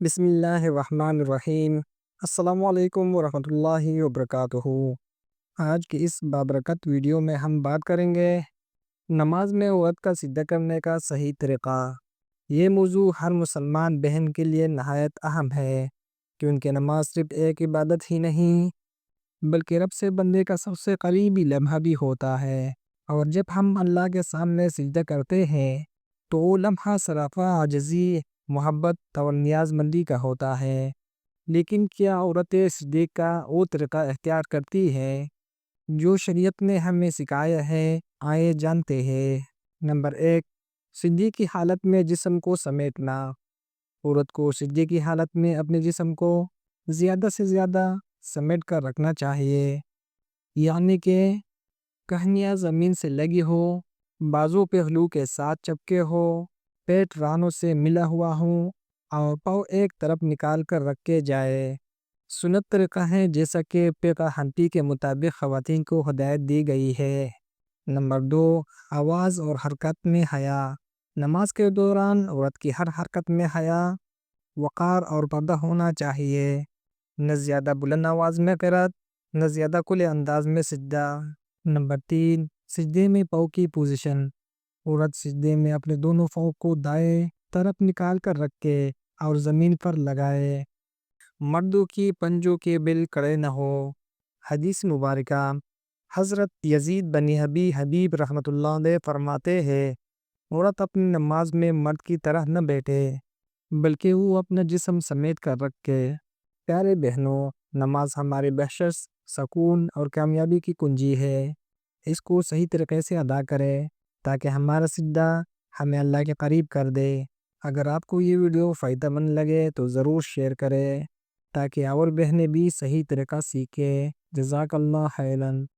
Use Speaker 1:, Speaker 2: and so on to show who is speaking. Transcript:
Speaker 1: بسم اللہ الرحمن الرحیم۔ السلام علیکم ورحمۃ اللہ وبرکاتہ۔ آج کی اس بابرکت ویڈیو میں ہم بات کریں گے نماز میں عورت کا سجدہ کرنے کا صحیح طریقہ۔ یہ موضوع ہر مسلمان بہن کے لیے نہایت اہم ہے، کیونکہ نماز صرف ایک عبادت ہی نہیں بلکہ رب سے بندے کا سب سے قریبی لمحہ بھی ہوتا ہے۔ اور جب ہم اللہ کے سامنے سجدہ کرتے ہیں تو وہ لمحہ صرف عاجزی، محبت اور نیاز مندی کا ہوتا ہے۔ لیکن کیا عورتیں سجدے کا وہ طریقہ اختیار کرتی ہے جو شریعت نے ہمیں سکھایا ہے؟ آئے جانتے ہیں۔ نمبر 1، سجدے کی حالت میں جسم کو سمیٹنا۔ عورت کو سجدے کی حالت میں اپنے جسم کو زیادہ سے زیادہ سمیٹ کر رکھنا چاہیے، یعنی کہ کہنیاں زمین سے لگی ہو، بازو پہلو کے ساتھ چپکے ہو، پیٹ رانوں سے ملا ہوا ہو اور پاؤں ایک طرف نکال کر رکھے جائے۔ سنت طریقہ ہے جیسا کہ فقہ حنفی کے مطابق خواتین کو ہدایت دی گئی ہے۔ نمبر 2، آواز اور حرکت میں حیا۔ نماز کے دوران عورت کی ہر حرکت میں حیا، وقار اور پردہ ہونا چاہیے۔ نہ زیادہ بلند آواز میں قرات، نہ زیادہ کھلے انداز میں سجدہ۔ نمبر 3، سجدے میں پاؤں کی پوزیشن۔ عورت سجدے میں اپنے دونوں پاؤں کو دائیں طرف نکال کر رکھے اور زمین پر لگائے۔ مردوں کی پنجوں کے بل کڑے نہ ہو۔ حدیث مبارکہ، حضرت یزید بن ابی حبیب رحمۃ اللہ علیہ فرماتے ہیں، عورت اپنی نماز میں مرد کی طرح نہ بیٹھے بلکہ وہ اپنا جسم سمیٹ کر رکھے۔ پیارے بہنوں، نماز ہمارے بخشش، سکون اور کامیابی کی کنجی ہے۔ اس کو صحیح طریقے سے ادا کرے تاکہ ہمارا سجدہ ہمیں اللہ کے قریب کر دے۔ اگر آپ کو یہ ویڈیو فائدہ مند لگے تو ضرور شیئر کریں تاکہ اور بہنیں بھی صحیح طریقہ سیکھیں۔ جزاک اللہ خیراً۔